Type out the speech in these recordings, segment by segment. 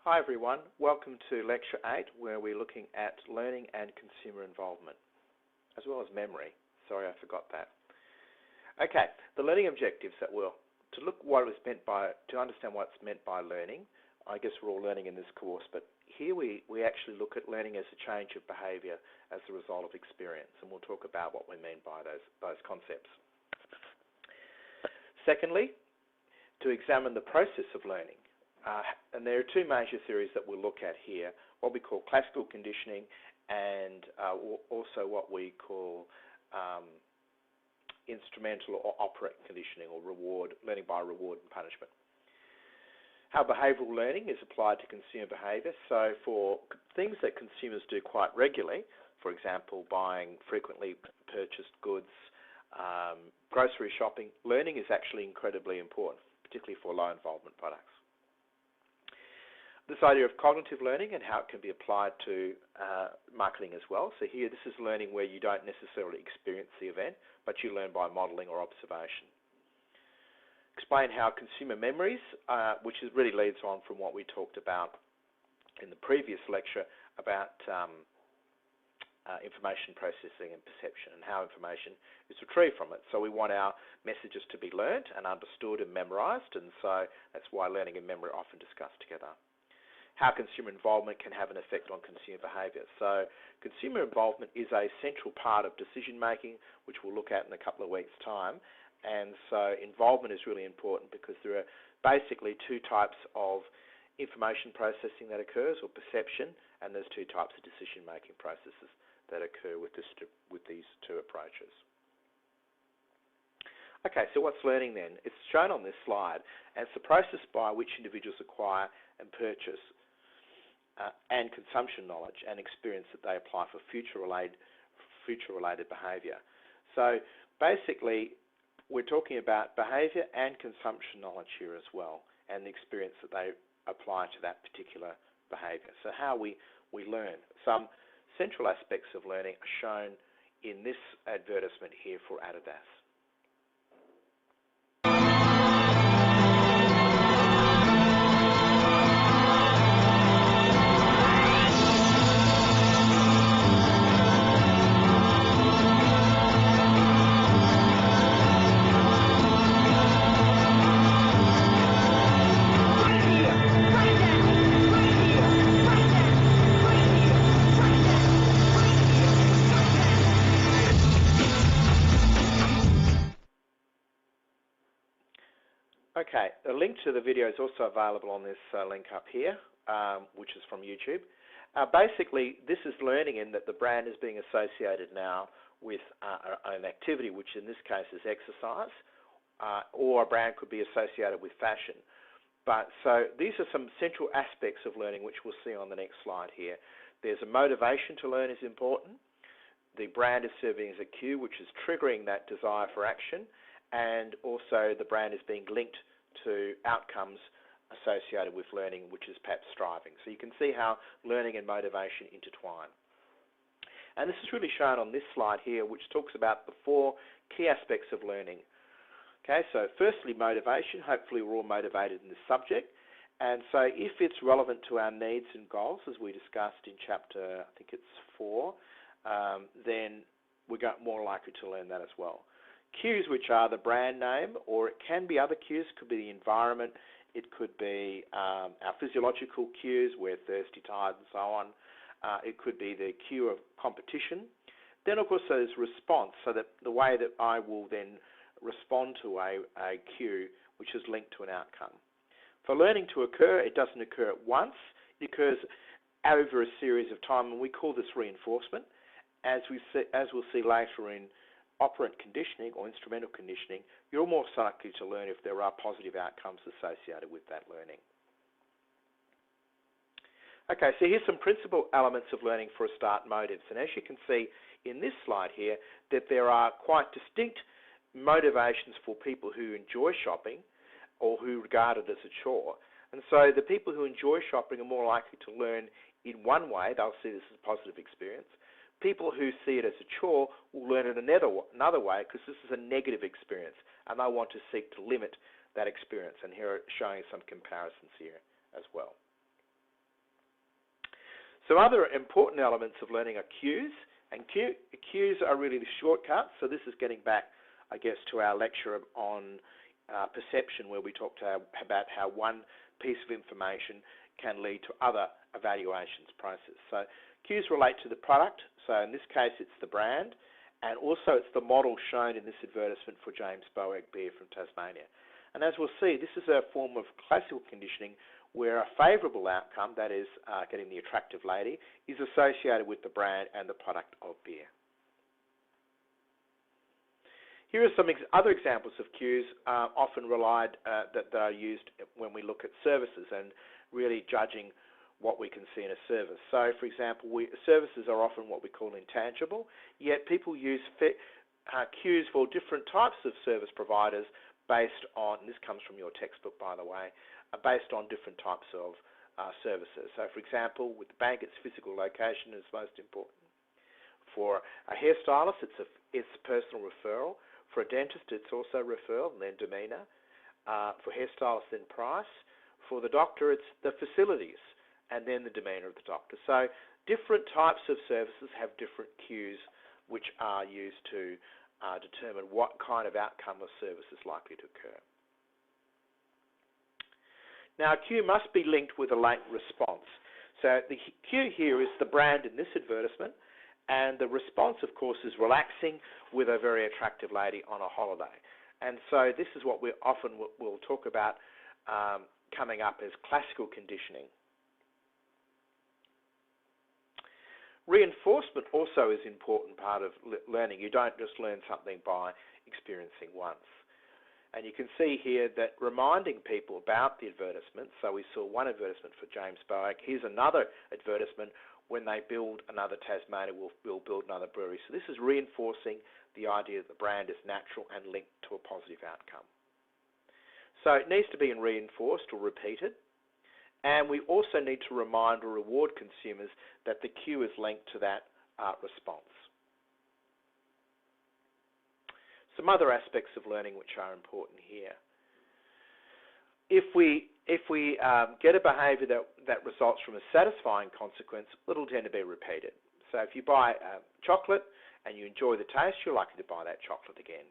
Hi everyone, welcome to Lecture 8 where we're looking at learning and consumer involvement, as well as memory. Sorry, I forgot that. Okay, the learning objectives that were to understand what's meant by learning. I guess we're all learning in this course, but here we actually look at learning as a change of behaviour as a result of experience, and we'll talk about what we mean by those concepts. Secondly, to examine the process of learning. And there are two major theories that we'll look at here, what we call classical conditioning and also what we call instrumental or operant conditioning, or learning by reward and punishment. How behavioural learning is applied to consumer behaviour. So for things that consumers do quite regularly, for example, buying frequently purchased goods, grocery shopping, learning is actually incredibly important, particularly for low involvement products. This idea of cognitive learning and how it can be applied to marketing as well. So here, this is learning where you don't necessarily experience the event, but you learn by modelling or observation. Explain how consumer memories, which really leads on from what we talked about in the previous lecture about information processing and perception, and how information is retrieved from it. So we want our messages to be learnt and understood and memorised, and so that's why learning and memory are often discussed together. How consumer involvement can have an effect on consumer behaviour. So consumer involvement is a central part of decision making, which we'll look at in a couple of weeks' time. And so involvement is really important because there are basically two types of information processing that occurs, or perception, and there's two types of decision making processes that occur with these two approaches. Okay, so what's learning then? It's shown on this slide as the process by which individuals acquire and purchase and consumption knowledge and experience that they apply for future-related behaviour. So basically, we're talking about behaviour and consumption knowledge here as well, and the experience that they apply to that particular behaviour. So how we learn. Some central aspects of learning are shown in this advertisement here for Adidas. Okay, a link to the video is also available on this link up here, which is from YouTube. Basically, this is learning in that the brand is being associated now with an activity, which in this case is exercise, or a brand could be associated with fashion. So these are some central aspects of learning, which we'll see on the next slide here. There's a motivation to learn is important. The brand is serving as a cue, which is triggering that desire for action. And also the brand is being linked to outcomes associated with learning, which is perhaps striving. So you can see how learning and motivation intertwine. And this is really shown on this slide here, which talks about the four key aspects of learning. Okay, so firstly, motivation. Hopefully we're all motivated in this subject. And so if it's relevant to our needs and goals, as we discussed in chapter, I think it's 4, then we're more likely to learn that as well. Cues, which are the brand name, or it can be other cues. It could be the environment, it could be our physiological cues, we're thirsty, tired, and so on. It could be the cue of competition. Then, of course, there's response, so that the way that I will then respond to a cue which is linked to an outcome. For learning to occur, it doesn't occur at once. It occurs over a series of time, and we call this reinforcement. As we'll see later in operant conditioning or instrumental conditioning, you're more likely to learn if there are positive outcomes associated with that learning. Okay, so here's some principal elements of learning for a start: motives. And as you can see in this slide here, that there are quite distinct motivations for people who enjoy shopping or who regard it as a chore. And so the people who enjoy shopping are more likely to learn in one way. They'll see this as a positive experience. People who see it as a chore will learn it another way, because this is a negative experience, and they want to seek to limit that experience. And here are showing some comparisons here as well. Some other important elements of learning are cues, and cues are really the shortcuts. So this is getting back, I guess, to our lecture on perception, where we talked about how one piece of information can lead to other evaluations process. So cues relate to the product. So in this case, it's the brand, and also it's the model shown in this advertisement for James Boag beer from Tasmania. And as we'll see, this is a form of classical conditioning where a favourable outcome, that is getting the attractive lady, is associated with the brand and the product of beer. Here are some other examples of cues often relied that are used when we look at services and really judging what we can see in a service. So, for example, services are often what we call intangible, yet people use cues for different types of service providers based on, and this comes from your textbook, by the way, based on different types of services. So, for example, with the bank, its physical location is most important. For a hairstylist, it's personal referral. For a dentist, it's also referral and then demeanour. For hairstylists, then price. For the doctor, it's the facilities and then the demeanour of the doctor. So different types of services have different cues which are used to determine what kind of outcome of service is likely to occur. Now, a cue must be linked with a latent response. So the cue here is the brand in this advertisement, and the response, of course, is relaxing with a very attractive lady on a holiday. And so this is what we often will talk about coming up as classical conditioning. Reinforcement also is an important part of learning. You don't just learn something by experiencing once. And you can see here that reminding people about the advertisement, so we saw one advertisement for James Boag, here's another advertisement. When they build another Tasmania, we'll build another brewery. So this is reinforcing the idea that the brand is natural and linked to a positive outcome. So it needs to be reinforced or repeated. And we also need to remind or reward consumers that the cue is linked to that response. Some other aspects of learning which are important here. If we get a behaviour that results from a satisfying consequence, it'll tend to be repeated. So if you buy chocolate and you enjoy the taste, you're likely to buy that chocolate again.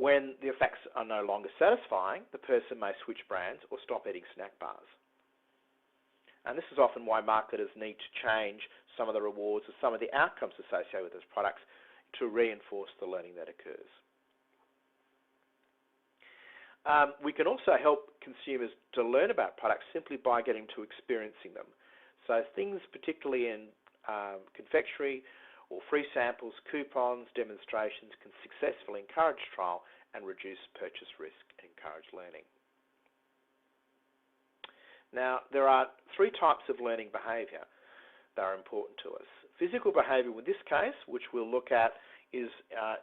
When the effects are no longer satisfying, the person may switch brands or stop eating snack bars. And this is often why marketers need to change some of the rewards or some of the outcomes associated with those products to reinforce the learning that occurs. We can also help consumers to learn about products simply by getting to experiencing them. So things particularly in confectionery or free samples, coupons, demonstrations can successfully encourage trial and reduce purchase risk and encourage learning. Now, there are three types of learning behaviour that are important to us. Physical behaviour, in this case, which we'll look at, is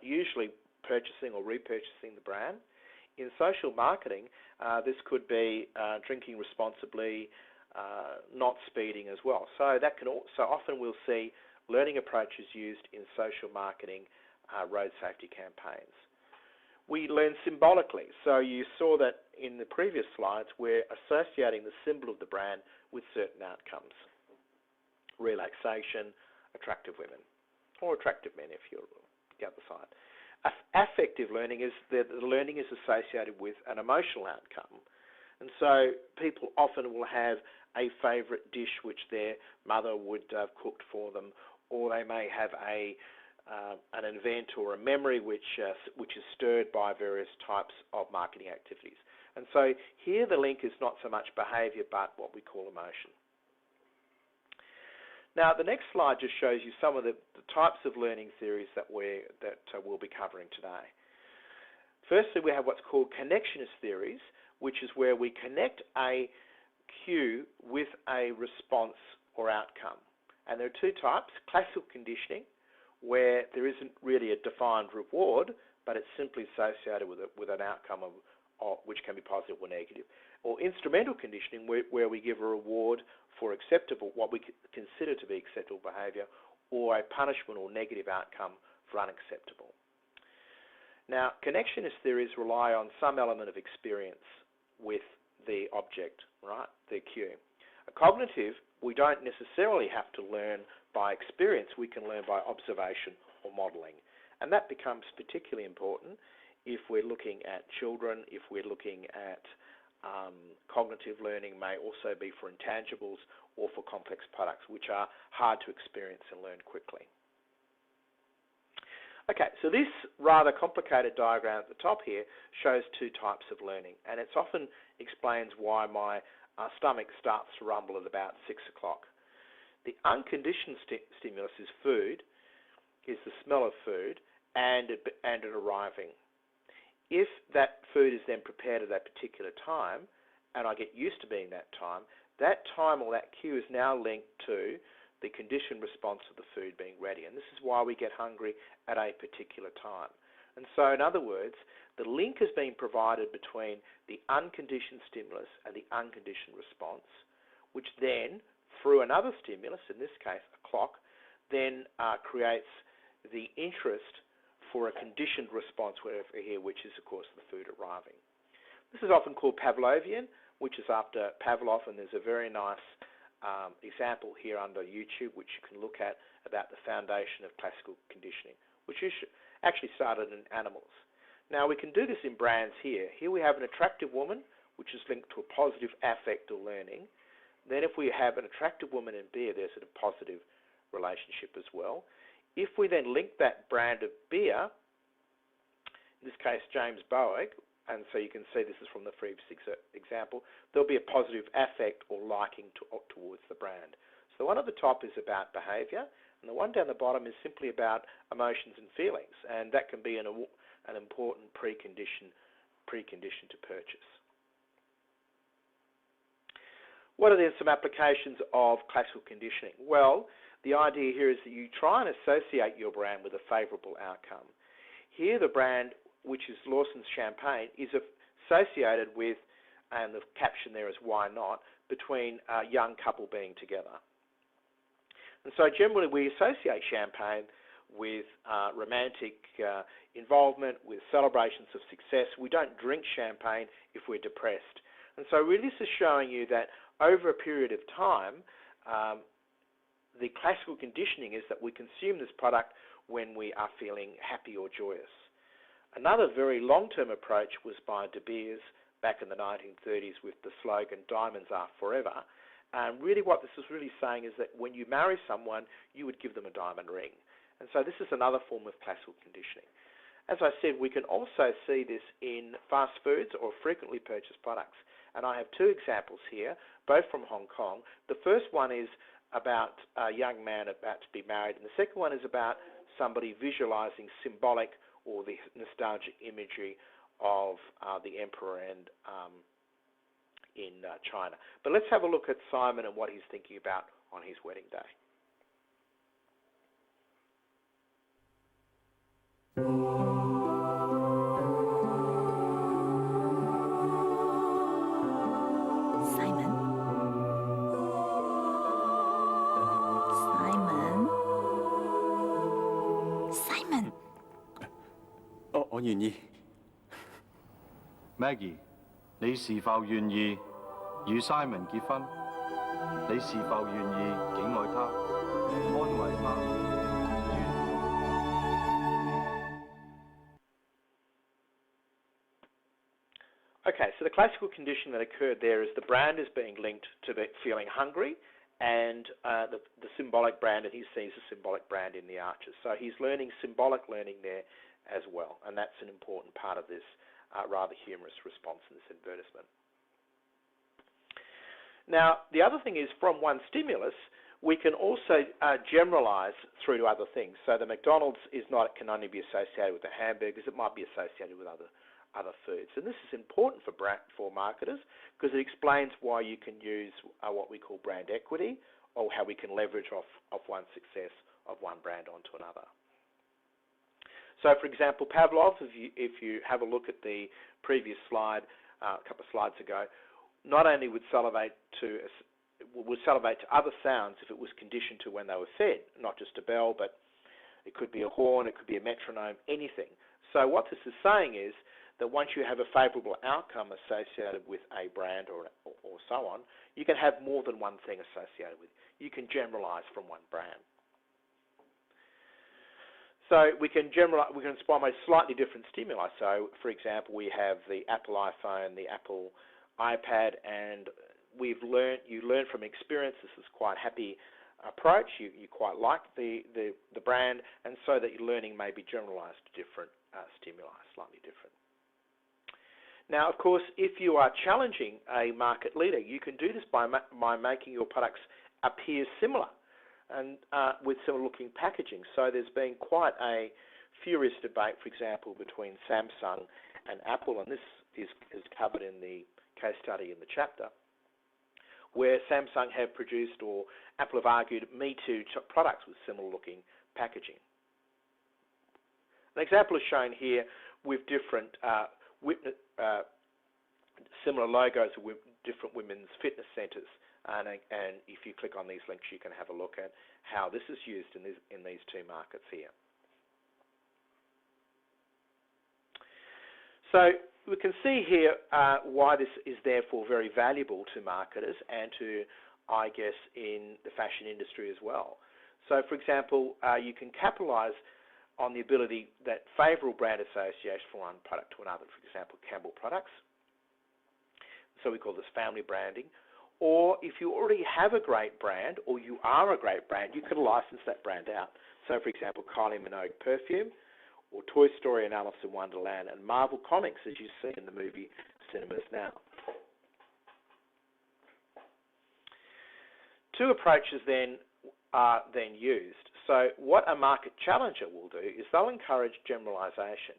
usually purchasing or repurchasing the brand. In social marketing, this could be drinking responsibly, not speeding as well. So that can also often we'll see learning approaches used in social marketing, road safety campaigns. We learn symbolically. So you saw that in the previous slides, we're associating the symbol of the brand with certain outcomes. Relaxation, attractive women, or attractive men if you're the other side. Affective learning is that the learning is associated with an emotional outcome. And so people often will have a favourite dish which their mother would have cooked for them, or they may have an event or a memory which is stirred by various types of marketing activities. And so here the link is not so much behaviour but what we call emotion. Now, the next slide just shows you some of the types of learning theories that we'll be covering today. Firstly, we have what's called connectionist theories, which is where we connect a cue with a response or outcome. And there are two types: classical conditioning, where there isn't really a defined reward, but it's simply associated with an outcome of which can be positive or negative. Or instrumental conditioning, where we give a reward for acceptable, what we consider to be acceptable behaviour, or a punishment or negative outcome for unacceptable. Now, connectionist theories rely on some element of experience with the object, right, the cue. A cognitive, we don't necessarily have to learn by experience. We can learn by observation or modelling. And that becomes particularly important if we're looking at children, if we're looking at cognitive learning may also be for intangibles or for complex products, which are hard to experience and learn quickly. Okay, so this rather complicated diagram at the top here shows two types of learning, and it often explains why my stomach starts to rumble at about 6 o'clock. The unconditioned stimulus is food, is the smell of food, and it arriving. If that food is then prepared at that particular time, and I get used to being that time or that cue is now linked to the conditioned response of the food being ready. And this is why we get hungry at a particular time. And so, in other words, the link is being provided between the unconditioned stimulus and the unconditioned response, which then, through another stimulus, in this case a clock, then creates the interest for a conditioned response here, which is, of course, the food arriving. This is often called Pavlovian, which is after Pavlov, and there's a very nice example here under YouTube, which you can look at about the foundation of classical conditioning, which actually started in animals. Now, we can do this in brands here. Here we have an attractive woman, which is linked to a positive affect or learning. Then if we have an attractive woman in beer, there's a positive relationship as well. If we then link that brand of beer, in this case James Boag, and so you can see this is from the previous example, there'll be a positive affect or liking towards the brand. So the one at the top is about behaviour, and the one down the bottom is simply about emotions and feelings, and that can be an important precondition to purchase. What are then some applications of classical conditioning? Well, the idea here is that you try and associate your brand with a favourable outcome. Here the brand, which is Lawson's Champagne, is associated with, and the caption there is why not, between a young couple being together. And so generally we associate champagne with romantic involvement, with celebrations of success. We don't drink champagne if we're depressed. And so really this is showing you that over a period of time, the classical conditioning is that we consume this product when we are feeling happy or joyous. Another very long-term approach was by De Beers back in the 1930s with the slogan, "Diamonds are forever." And really what this is really saying is that when you marry someone, you would give them a diamond ring. And so this is another form of classical conditioning. As I said, we can also see this in fast foods or frequently purchased products. And I have two examples here, both from Hong Kong. The first one is about a young man about to be married, and the second one is about somebody visualizing symbolic or the nostalgic imagery of the emperor and in China. But let's have a look at Simon and what he's thinking about on his wedding day. Simon. 我願意。Maggie， 你是否願意與 Simon 結婚？你是否願意敬愛他、安慰他？ Okay, so the classical condition that occurred there is the brand is being linked to feeling hungry, and the symbolic brand, and he sees a symbolic brand in the arches. So he's learning symbolic learning there as well, and that's an important part of this rather humorous response in this advertisement. Now, the other thing is from one stimulus, we can also generalize through to other things. So the McDonald's can only be associated with the hamburgers, it might be associated with other foods. And this is important for marketers because it explains why you can use what we call brand equity, or how we can leverage off one success of one brand onto another. So, for example, Pavlov, if you have a look at the previous slide, a couple of slides ago, not only would salivate to other sounds if it was conditioned to when they were fed, not just a bell, but it could be a horn, it could be a metronome, anything. So what this is saying is that once you have a favourable outcome associated with a brand or so on, you can have more than one thing associated with it. You can generalise from one brand. So we can inspire by slightly different stimuli. So, for example, we have the Apple iPhone, the Apple iPad, and you learn from experience. This is quite happy approach. You quite like the brand, and so that your learning may be generalised to different stimuli, slightly different. Now, of course, if you are challenging a market leader, you can do this by making your products appear similar and with similar-looking packaging. So there's been quite a furious debate, for example, between Samsung and Apple, and this is covered in the case study in the chapter, where Samsung have produced, or Apple have argued, Me Too products with similar-looking packaging. An example is shown here with different similar logos with different women's fitness centres. And if you click on these links, you can have a look at how this is used in these two markets here. So we can see here why this is therefore very valuable to marketers and to, I guess, in the fashion industry as well. So, for example, you can capitalise on the ability that favourable brand association from one product to another. For example, Campbell products. So we call this family branding. Or if you already have a great brand, or you are a great brand, you could license that brand out. So, for example, Kylie Minogue perfume, or Toy Story and Alice in Wonderland, and Marvel Comics, as you see in the movie cinemas now. Two approaches then are then used. So what a market challenger will do is they'll encourage generalisation.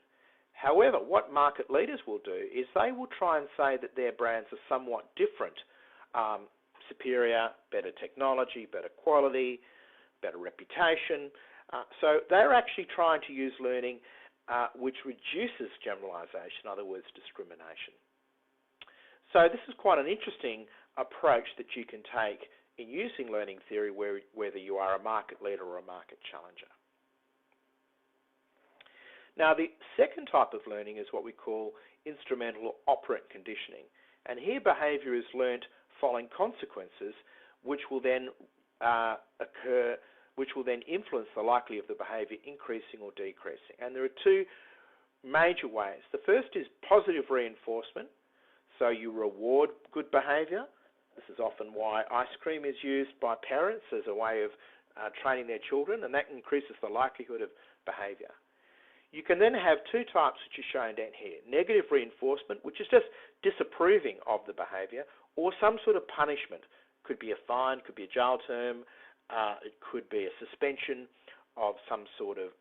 However, what market leaders will do is they will try and say that their brands are somewhat different, superior, better technology, better quality, better reputation. So they're actually trying to use learning which reduces generalisation, in other words, discrimination. So this is quite an interesting approach that you can take in using learning theory, whether you are a market leader or a market challenger. Now, the second type of learning is what we call instrumental or operant conditioning. And here behaviour is learnt following consequences which will then occur, which will then influence the likelihood of the behaviour increasing or decreasing. And there are two major ways. The first is positive reinforcement. So you reward good behaviour. This is often why ice cream is used by parents as a way of training their children, and that increases the likelihood of behaviour. You can then have two types which are shown down here. Negative reinforcement, which is just disapproving of the behaviour, or some sort of punishment. Could be a fine, could be a jail term, it could be a suspension of some sort of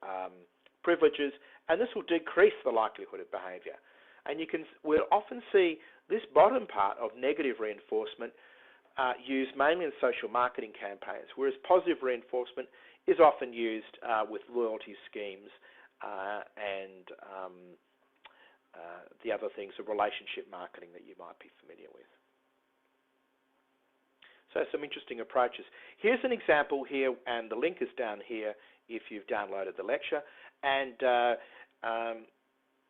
privileges, and this will decrease the likelihood of behaviour. And we'll often see this bottom part of negative reinforcement used mainly in social marketing campaigns, whereas positive reinforcement is often used with loyalty schemes and the other things of relationship marketing that you might be familiar with. So some interesting approaches. Here's an example here, and the link is down here if you've downloaded the lecture. And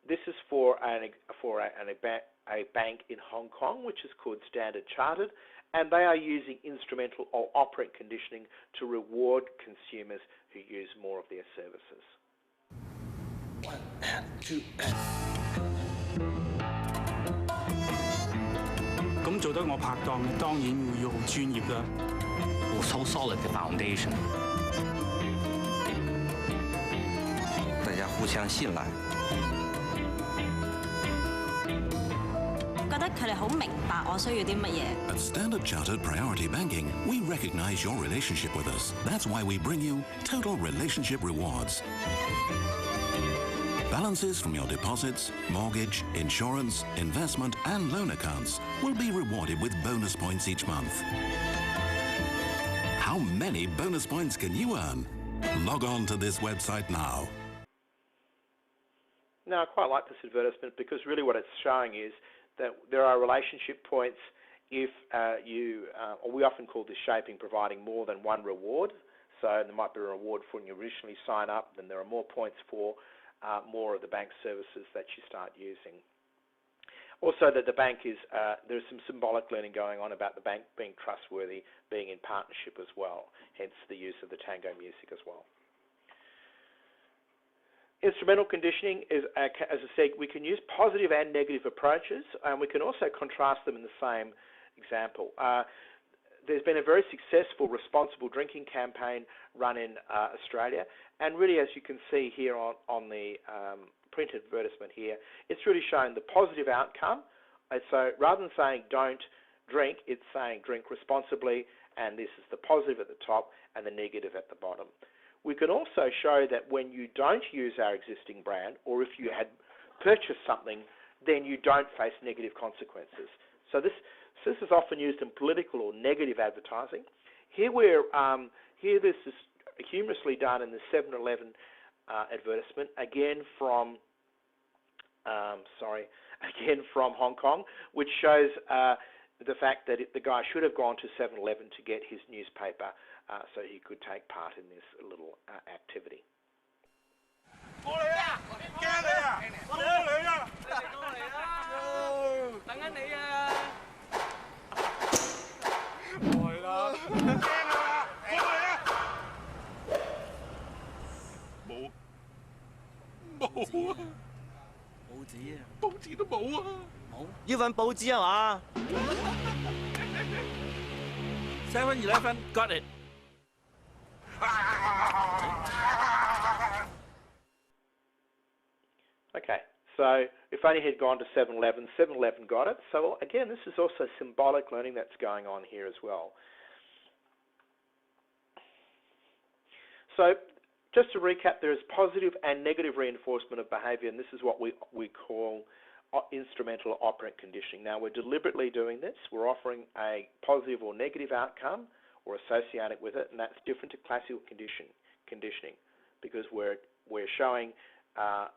this is for a bank in Hong Kong, which is called Standard Chartered, and they are using instrumental or operant conditioning to reward consumers who use more of their services. 1 and 2 and 咁做得我拍檔嘅，當然會要好專業啦。So solid 嘅 foundation， 大家互相信賴。覺得佢哋好明白我需要啲乜嘢。 At Standard Chartered Priority Banking, we recognize your relationship with us. That's why we bring you Total Relationship Rewards. Balances from your deposits, mortgage, insurance, investment, and loan accounts will be rewarded with bonus points each month. How many bonus points can you earn? Log on to this website now. Now, I quite like this advertisement because really what it's showing is that there are relationship points if or we often call this shaping, providing more than one reward. So there might be a reward for when you originally sign up, then there are more points for more of the bank services that you start using. Also, that the bank is, there's some symbolic learning going on about the bank being trustworthy, being in partnership as well, hence the use of the tango music as well. Instrumental conditioning is, as I said, we can use positive and negative approaches, and we can also contrast them in the same example. There's been a very successful responsible drinking campaign run in Australia, and really, as you can see here on the print advertisement here, it's really showing the positive outcome. And so rather than saying don't drink, it's saying drink responsibly, and this is the positive at the top and the negative at the bottom. We can also show that when you don't use our existing brand, or if you had purchased something, then you don't face negative consequences. So this is often used in political or negative advertising. Here this is humorously done in the 7-Eleven advertisement, again from Hong Kong, which shows the fact that the guy should have gone to 7-Eleven to get his newspaper so he could take part in this little activity. Got it. Okay, so if only he'd gone to 7-Eleven, 7-Eleven got it. So again, this is also symbolic learning that's going on here as well. So just to recap, there is positive and negative reinforcement of behaviour, and this is what we call instrumental operant conditioning. Now, we're deliberately doing this. We're offering a positive or negative outcome or associated with it, and that's different to classical conditioning because we're showing,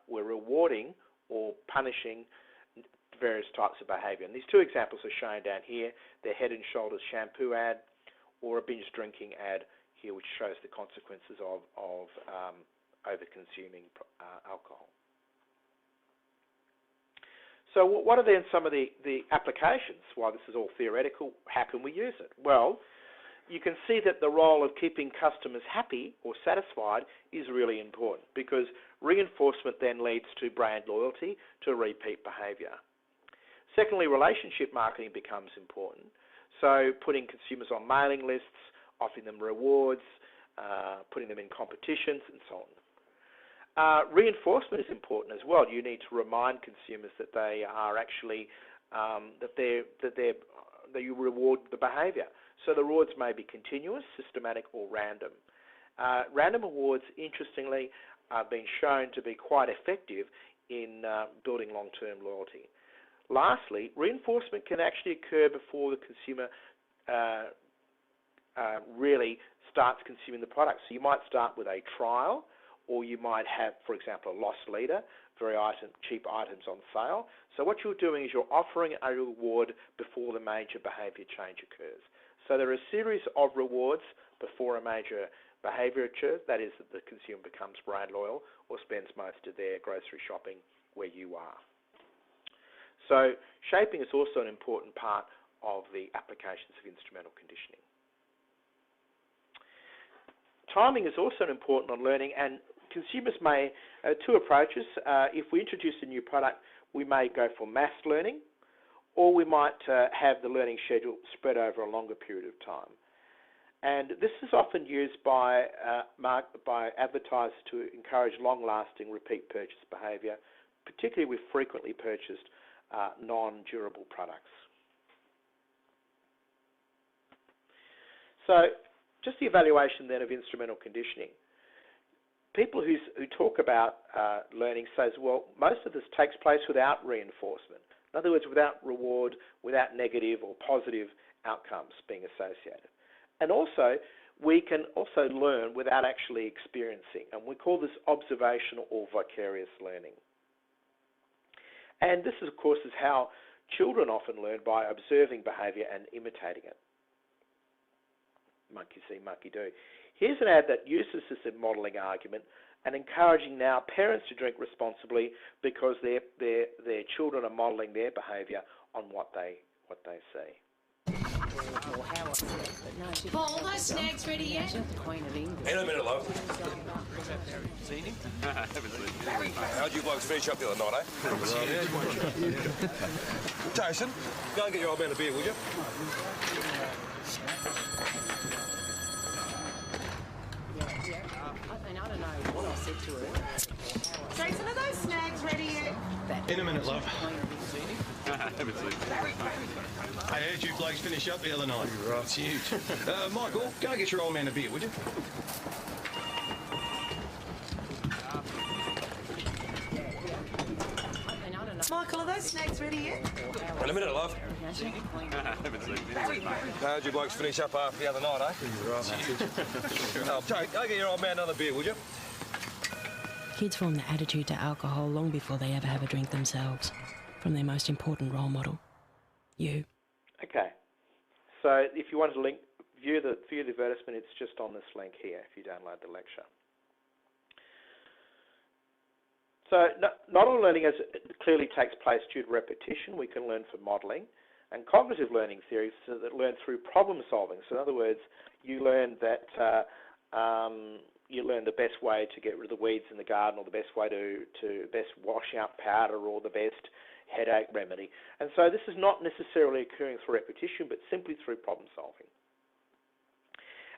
we're rewarding or punishing various types of behaviour. And these two examples are shown down here. They're Head & Shoulders shampoo ad or a binge drinking ad here, which shows the consequences of over-consuming alcohol. So what are then some of the applications? While this is all theoretical, how can we use it? Well, you can see that the role of keeping customers happy or satisfied is really important because reinforcement then leads to brand loyalty, to repeat behaviour. Secondly, relationship marketing becomes important. So putting consumers on mailing lists, offering them rewards, putting them in competitions, and so on. Reinforcement is important as well. You need to remind consumers that they are actually that you reward the behaviour. So the rewards may be continuous, systematic, or random. Random awards, interestingly, are being shown to be quite effective in building long-term loyalty. Lastly, reinforcement can actually occur before the consumer really starts consuming the product. So you might start with a trial, or you might have, for example, a loss leader, very cheap items on sale. So what you're doing is you're offering a reward before the major behaviour change occurs. So there are a series of rewards before a major behaviour occurs, that is that the consumer becomes brand loyal or spends most of their grocery shopping where you are. So shaping is also an important part of the applications of instrumental conditioning. Timing is also important on learning, and consumers may, two approaches. If we introduce a new product, we may go for mass learning, or we might have the learning schedule spread over a longer period of time. And this is often used by advertisers to encourage long-lasting repeat purchase behaviour, particularly with frequently purchased non-durable products. So just the evaluation then of instrumental conditioning. People who talk about learning says, well, most of this takes place without reinforcement. In other words, without reward, without negative or positive outcomes being associated. And also, we can also learn without actually experiencing, and we call this observational or vicarious learning. And this, of course, is how children often learn, by observing behaviour and imitating it. Monkey see, monkey do. Here's an ad that uses this modelling argument, and encouraging now parents to drink responsibly because their children are modelling their behaviour on what they see. Paul, all those snacks ready yet? In a minute, love. Seen him? How'd you blokes finish up the other night, eh? Jason, go and get your old man a beer, will you? I don't know what I said to her. Jason, are those snacks ready yet? In a minute, love. I heard you blokes finish up the other night. Right. It's huge. Michael, go and get your old man a beer, would you? Michael, are those snacks ready yet? In a minute, love. How'd you blokes finish up after the other night, eh? Right. Jake, go get your old man another beer, would you? Kids form the attitude to alcohol long before they ever have a drink themselves, from their most important role model, you. Okay. So if you want to view the advertisement, it's just on this link here if you download the lecture. So not all learning clearly takes place due to repetition. We can learn from modelling. And cognitive learning theories that learn through problem solving. So in other words, you learn that the best way to get rid of the weeds in the garden, or the best way to best wash out powder, or the best headache remedy. And so this is not necessarily occurring through repetition, but simply through problem solving.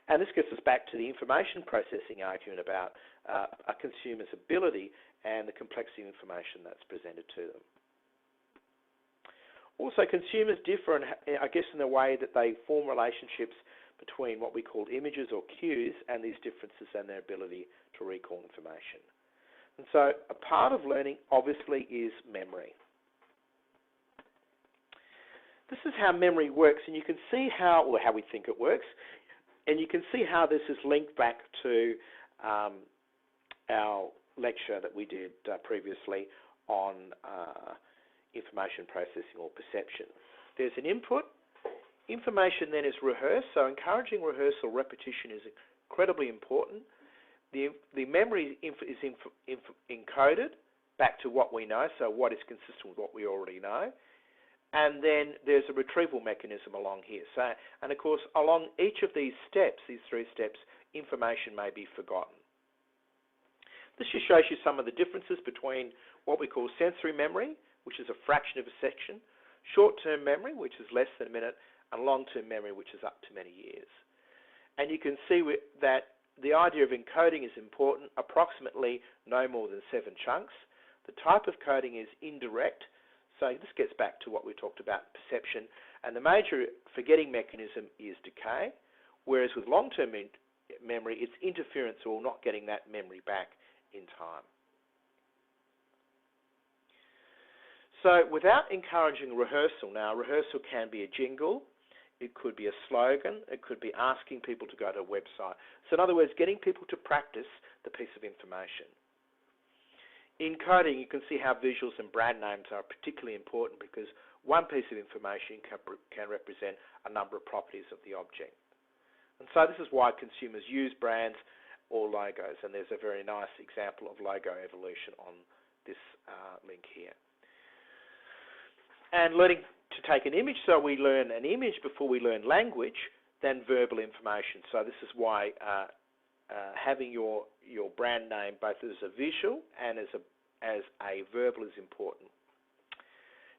And this gets us back to the information processing argument about a consumer's ability and the complexity of information that's presented to them. Also, consumers differ, I guess, in the way that they form relationships between what we call images or cues and these differences and their ability to recall information. And so a part of learning, obviously, is memory. This is how memory works, and you can see how we think it works, and you can see how this is linked back to our lecture that we did previously on information processing or perception. There's an input. Information then is rehearsed, so encouraging rehearsal, repetition is incredibly important. The memory is encoded back to what we know, so what is consistent with what we already know. And then there's a retrieval mechanism along here. So, and of course, along each of these steps, these three steps, information may be forgotten. This just shows you some of the differences between what we call sensory memory, which is a fraction of a second, short-term memory, which is less than a minute, and long-term memory, which is up to many years. And you can see that the idea of encoding is important, approximately no more than 7 chunks. The type of coding is indirect, so this gets back to what we talked about, perception, and the major forgetting mechanism is decay, whereas with long-term memory, it's interference or not getting that memory back in time. So without encouraging rehearsal, now rehearsal can be a jingle, it could be a slogan, it could be asking people to go to a website. So in other words, getting people to practice the piece of information. In coding, you can see how visuals and brand names are particularly important because one piece of information can represent a number of properties of the object. And so this is why consumers use brands or logos, and there's a very nice example of logo evolution on this link here. And learning to take an image, so we learn an image before we learn language, then verbal information. So this is why having your brand name both as a visual and as a verbal is important.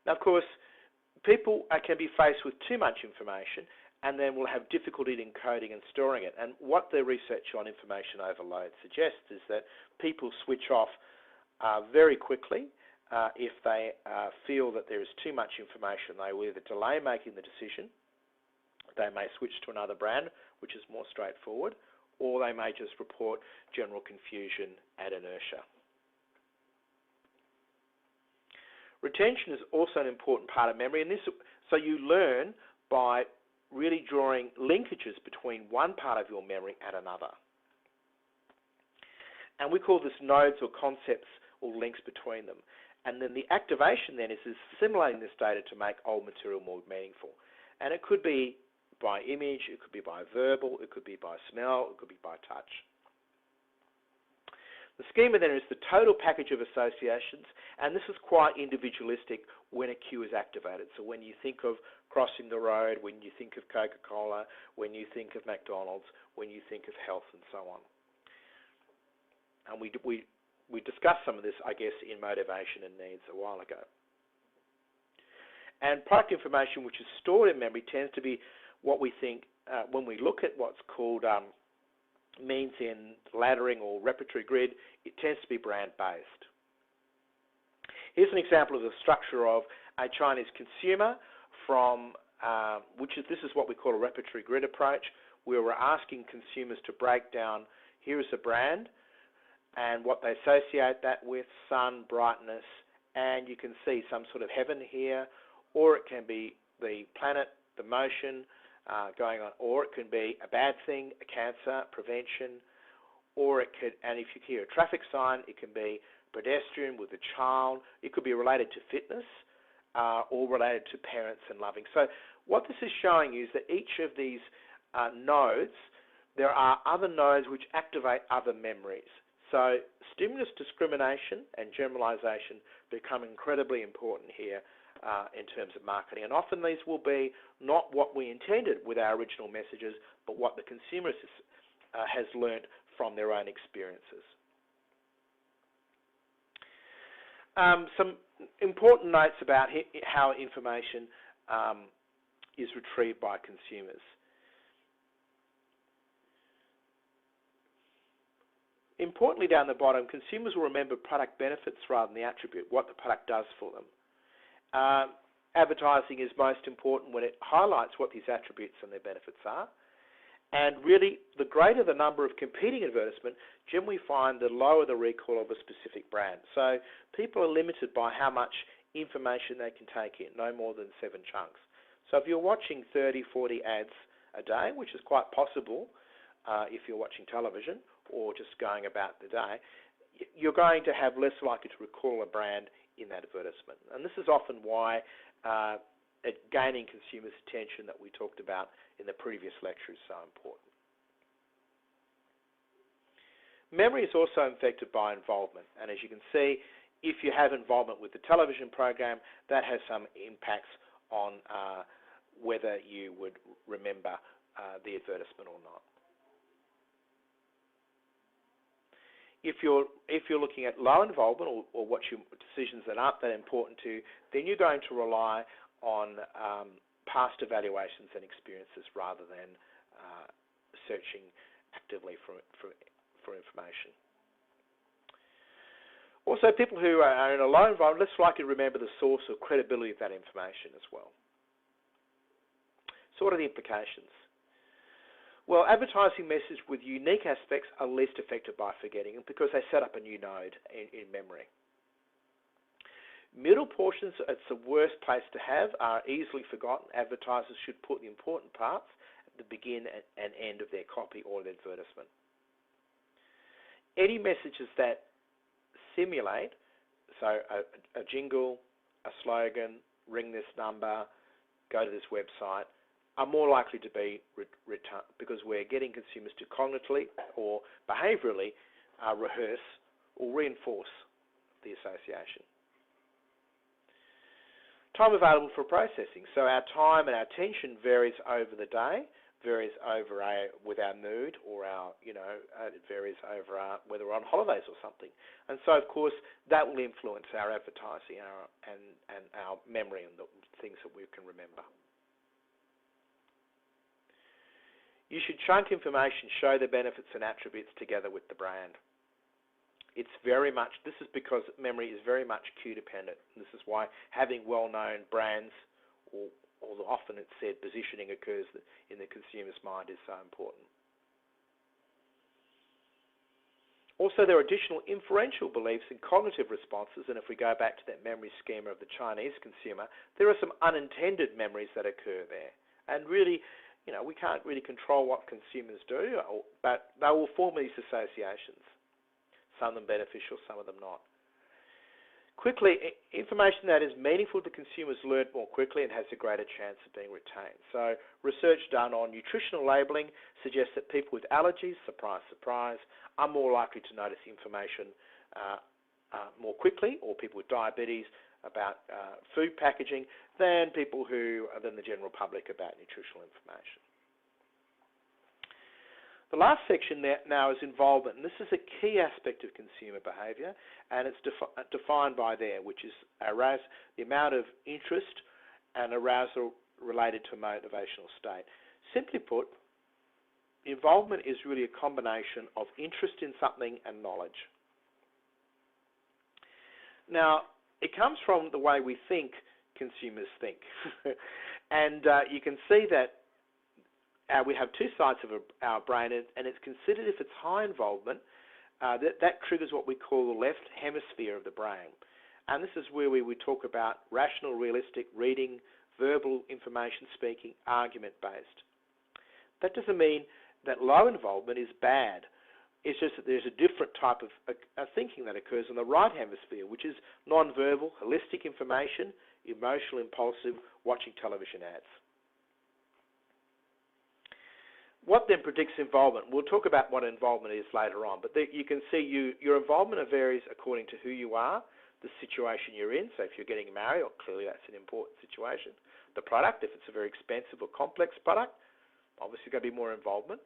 Now, of course, people can be faced with too much information and then will have difficulty in encoding and storing it. And what the research on information overload suggests is that people switch off very quickly if they feel that there is too much information. They will either delay making the decision, they may switch to another brand, which is more straightforward, or they may just report general confusion and inertia. Retention is also an important part of memory, and so you learn by really drawing linkages between one part of your memory and another. And we call this nodes or concepts or links between them. And then the activation then is assimilating this data to make old material more meaningful. And it could be by image, it could be by verbal, it could be by smell, it could be by touch. The schema then is the total package of associations, and this is quite individualistic when a cue is activated. So when you think of crossing the road, when you think of Coca-Cola, when you think of McDonald's, when you think of health, and so on. And we discussed some of this, I guess, in motivation and needs a while ago. And product information which is stored in memory tends to be what we think, when we look at what's called means in laddering or repertory grid, it tends to be brand-based. Here's an example of the structure of a Chinese consumer from, this is what we call a repertory grid approach, where we're asking consumers to break down, here is a brand, and what they associate that with, sun, brightness, and you can see some sort of heaven here, or it can be the planet, the motion, going on, or it can be a bad thing, a cancer, prevention, or it could, and if you hear a traffic sign, it can be pedestrian with a child, it could be related to fitness, or related to parents and loving. So what this is showing you is that each of these nodes, there are other nodes which activate other memories. So stimulus discrimination and generalization become incredibly important here in terms of marketing. And often these will be not what we intended with our original messages, but what the consumer has learnt from their own experiences. Some important notes about how information is retrieved by consumers. Importantly, down the bottom, consumers will remember product benefits rather than the attribute, what the product does for them. Advertising is most important when it highlights what these attributes and their benefits are. And really, the greater the number of competing advertisements, generally find the lower the recall of a specific brand. So people are limited by how much information they can take in, no more than 7 chunks. So if you're watching 30, 40 ads a day, which is quite possible if you're watching television or just going about the day, you're going to have less likely to recall a brand in that advertisement. And this is often why gaining consumers' attention that we talked about in the previous lecture is so important. Memory is also affected by involvement, and as you can see, if you have involvement with the television program, that has some impacts on whether you would remember the advertisement or not. If you're looking at low involvement or watching decisions that aren't that important to you, then you're going to rely on past evaluations and experiences rather than searching actively for information. Also, people who are in a low environment less likely to remember the source or credibility of that information as well. So what are the implications? Well, advertising messages with unique aspects are least affected by forgetting because they set up a new node in memory. Middle portions, it's the worst place to have, are easily forgotten. Advertisers should put the important parts at the begin and end of their copy or the advertisement. Any messages that simulate, so a jingle, a slogan, ring this number, go to this website, are more likely to be returned because we're getting consumers to cognitively or behaviourally rehearse or reinforce the association. Time available for processing. So our time and our attention varies over the day, varies over with our mood, or it varies over whether we're on holidays or something. And so, of course, that will influence our advertising and our memory and the things that we can remember. You should chunk information, show the benefits and attributes together with the brand. It's very much, this is because memory is very much cue dependent. This is why having well-known brands, or often it's said positioning occurs in the consumer's mind, is so important. Also, there are additional inferential beliefs and cognitive responses, and if we go back to that memory schema of the Chinese consumer, there are some unintended memories that occur there. And really, we can't really control what consumers do, but they will form these associations, some of them beneficial, some of them not. Information that is meaningful to consumers learned more quickly and has a greater chance of being retained. So research done on nutritional labelling suggests that people with allergies, surprise, surprise, are more likely to notice information more quickly, or people with diabetes about food packaging than the general public about nutritional information. The last section now is involvement, and this is a key aspect of consumer behaviour, and it's defined by there, which is the amount of interest and arousal related to a motivational state. Simply put, involvement is really a combination of interest in something and knowledge. Now, it comes from the way we think consumers think, and you can see that we have two sides of our brain, and it's considered if it's high involvement, that triggers what we call the left hemisphere of the brain. And this is where we would talk about rational, realistic, reading, verbal information speaking, argument-based. That doesn't mean that low involvement is bad. It's just that there's a different type of thinking that occurs in the right hemisphere, which is non-verbal, holistic information, emotional, impulsive, watching television ads. What then predicts involvement? We'll talk about what involvement is later on, but you can see your involvement varies according to who you are, the situation you're in. So if you're getting married, clearly that's an important situation. The product, if it's a very expensive or complex product, obviously going to be more involvement.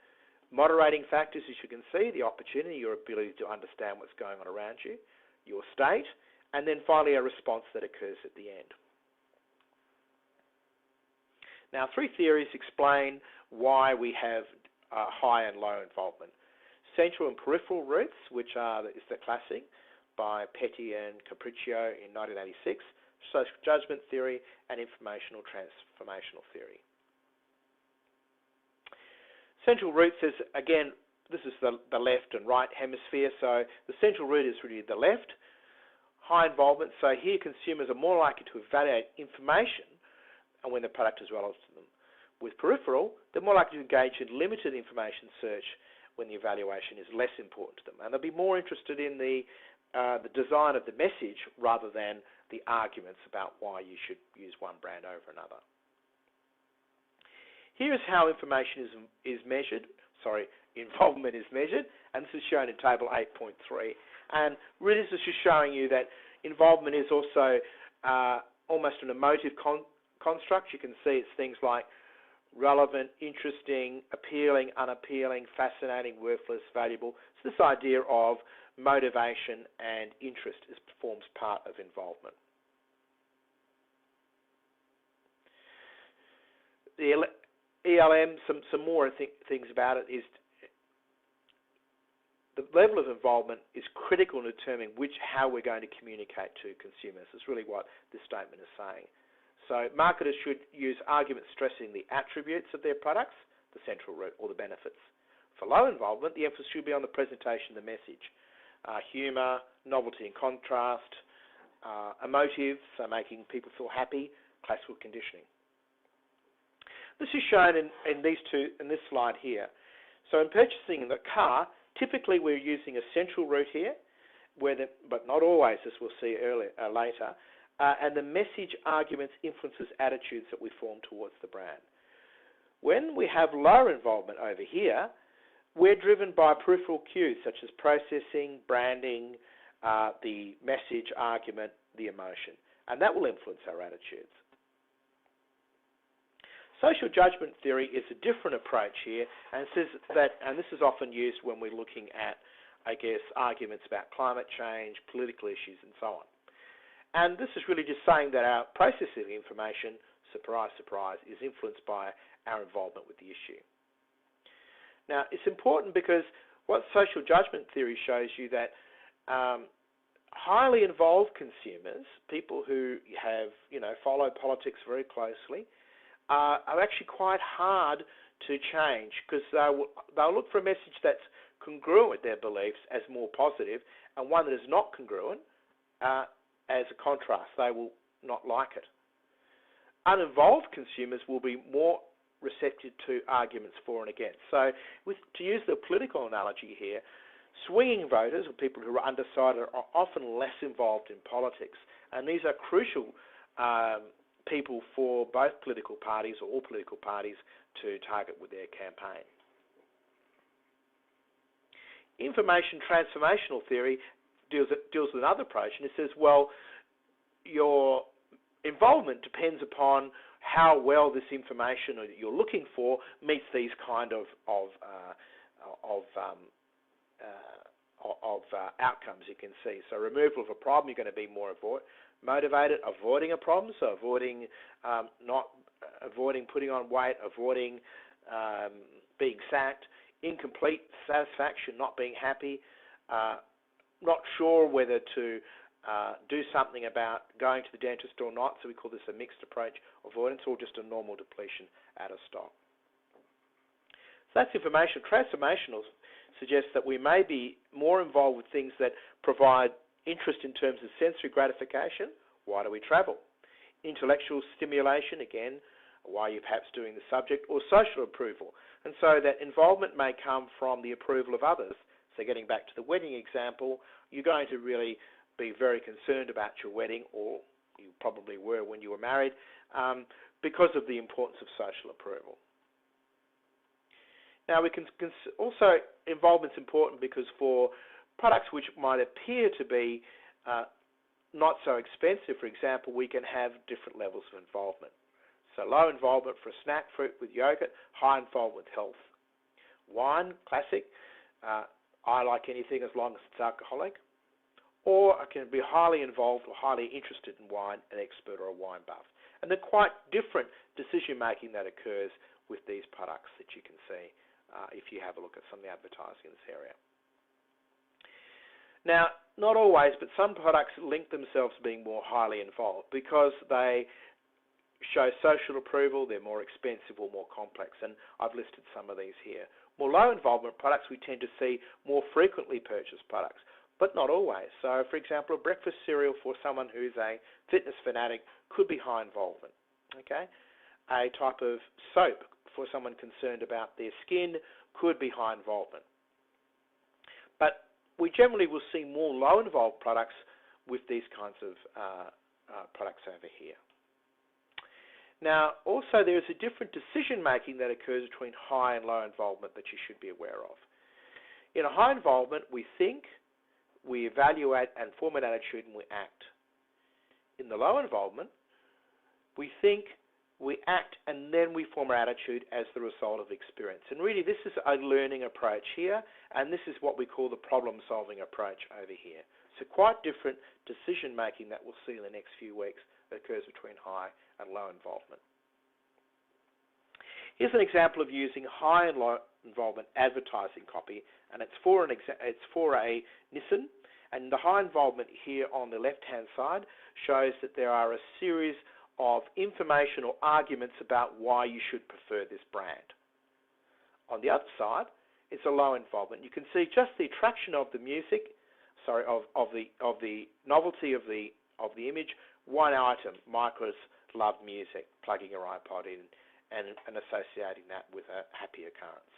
Moderating factors, as you can see, the opportunity, your ability to understand what's going on around you, your state, and then finally a response that occurs at the end. Now, three theories explain why we have high and low involvement. Central and peripheral routes, which is the classic by Petty and Capriccio in 1986, social judgment theory, and informational transformational theory. Central routes is, again, this is the left and right hemisphere, so the central route is really the left. High involvement, so here consumers are more likely to evaluate information and when the product is relevant to them. With peripheral, they're more likely to engage in limited information search when the evaluation is less important to them. And they'll be more interested in the design of the message rather than the arguments about why you should use one brand over another. Here's how information is measured. Involvement is measured, and this is shown in table 8.3. And really this is just showing you that involvement is also almost an emotive construct. You can see it's things like relevant, interesting, appealing, unappealing, fascinating, worthless, valuable. So this idea of motivation and interest forms part of involvement. The ELM, some more things about it is the level of involvement is critical in determining how we're going to communicate to consumers. That's really what this statement is saying. So marketers should use arguments stressing the attributes of their products, the central route, or the benefits. For low involvement, the emphasis should be on the presentation of the message. Humour, novelty and contrast, emotive, so making people feel happy, classical conditioning. This is shown in this slide here. So in purchasing the car, typically we're using a central route here, but not always, as we'll see later. And the message arguments influences attitudes that we form towards the brand. When we have lower involvement over here, we're driven by peripheral cues such as processing, branding, the message, argument, the emotion, and that will influence our attitudes. Social judgment theory is a different approach here, and says that, and this is often used when we're looking at, arguments about climate change, political issues, and so on. And this is really just saying that our processing information, surprise, surprise, is influenced by our involvement with the issue. Now, it's important because what social judgment theory shows you that highly involved consumers, people who have, follow politics very closely, are actually quite hard to change because they'll look for a message that's congruent with their beliefs as more positive, and one that is not congruent as a contrast. They will not like it. Uninvolved consumers will be more receptive to arguments for and against. So to use the political analogy here, Swinging voters, or people who are undecided, are often less involved in politics, and these are crucial people for both political parties or all political parties to target with their campaign. Information transformational theory deals with another approach, and it says, well, your involvement depends upon how well this information that you're looking for meets these kind of outcomes you can see. So removal of a problem, you're going to be more motivated. Avoiding a problem, so avoiding putting on weight, avoiding being sacked. Incomplete satisfaction, not being happy, not sure whether to do something about going to the dentist or not, so we call this a mixed approach avoidance, or just a normal depletion out of stock. So that's information. Transformational suggests that we may be more involved with things that provide interest in terms of sensory gratification. Why do we travel? Intellectual stimulation, again, why are you perhaps doing the subject, or social approval. And so that involvement may come from the approval of others. So getting back to the wedding example, you're going to really be very concerned about your wedding, or you probably were when you were married, because of the importance of social approval. Now, we can also, involvement's important because for products which might appear to be not so expensive, for example, we can have different levels of involvement. So low involvement for a snack, fruit with yogurt, high involvement with health. Wine, classic, I like anything as long as it's alcoholic. Or I can be highly involved or highly interested in wine, an expert or a wine buff. And they're quite different decision-making that occurs with these products that you can see if you have a look at some of the advertising in this area. Now, not always, but some products link themselves to being more highly involved because they show social approval, they're more expensive or more complex, and I've listed some of these here. More low involvement products we tend to see more frequently purchased products, but not always. So, for example, a breakfast cereal for someone who's a fitness fanatic could be high involvement. Okay, a type of soap for someone concerned about their skin could be high involvement. But we generally will see more low involved products with these kinds of products over here. Now, also there is a different decision-making that occurs between high and low involvement that you should be aware of. In a high involvement, we think, we evaluate and form an attitude, and we act. In the low involvement, we think, we act, and then we form our attitude as the result of experience. And really, this is a learning approach here, and this is what we call the problem-solving approach over here. So quite different decision-making that we'll see in the next few weeks that occurs between high and low involvement. Here's an example of using high and low involvement advertising copy, and it's for a Nissan. And the high involvement here on the left-hand side shows that there are a series of information or arguments about why you should prefer this brand. On the other side, it's a low involvement. You can see just the attraction of the music, of the novelty of the image. One item, Micros love music, plugging your iPod in and associating that with a happy occurrence.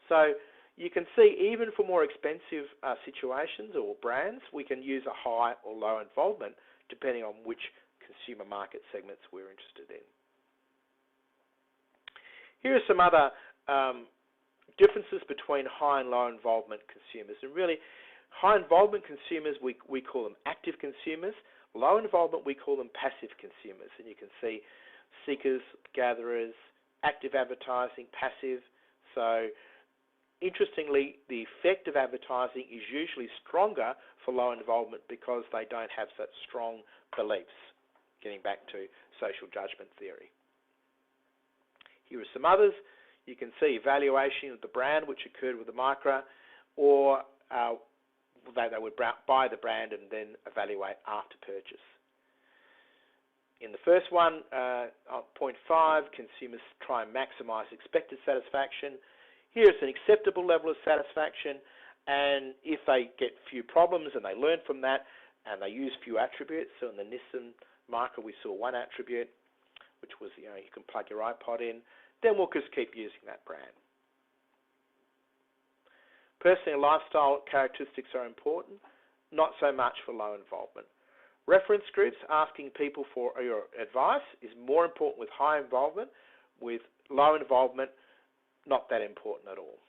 So you can see even for more expensive situations or brands, we can use a high or low involvement depending on which consumer market segments we're interested in. Here are some other differences between high and low involvement consumers. And really, high involvement consumers, we call them active consumers. Low involvement, we call them passive consumers. And you can see seekers, gatherers, active advertising, passive. So interestingly, the effect of advertising is usually stronger for low involvement because they don't have such strong beliefs, getting back to social judgment theory. Here are some others. You can see evaluation of the brand, which occurred with the Micra, or they would buy the brand and then evaluate after purchase. In the first one, point 5, consumers try and maximize expected satisfaction. Here's an acceptable level of satisfaction, and if they get few problems and they learn from that and they use few attributes, so in the Nissan Micra we saw one attribute, which was you can plug your iPod in, then we'll just keep using that brand. Personal lifestyle characteristics are important, not so much for low involvement. Reference groups, asking people for your advice, is more important with high involvement. With low involvement, not that important at all.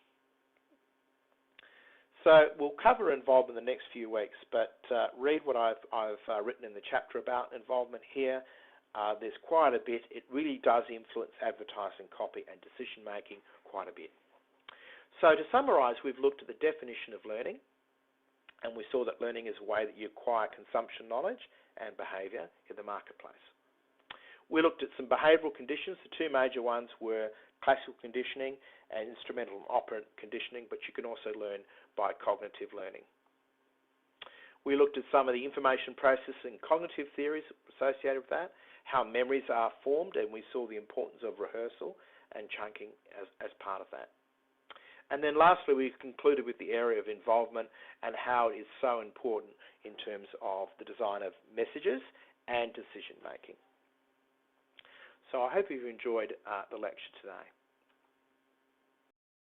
So we'll cover involvement in the next few weeks, but read what I've written in the chapter about involvement here. There's quite a bit. It really does influence advertising, copy, and decision making quite a bit. So to summarise, we've looked at the definition of learning, and we saw that learning is a way that you acquire consumption knowledge and behaviour in the marketplace. We looked at some behavioural conditions. The two major ones were classical conditioning and instrumental and operant conditioning, but you can also learn by cognitive learning. We looked at some of the information processing cognitive theories associated with that, how memories are formed, and we saw the importance of rehearsal and chunking as part of that. And then lastly, we concluded with the area of involvement and how it is so important in terms of the design of messages and decision making. So I hope you've enjoyed the lecture today.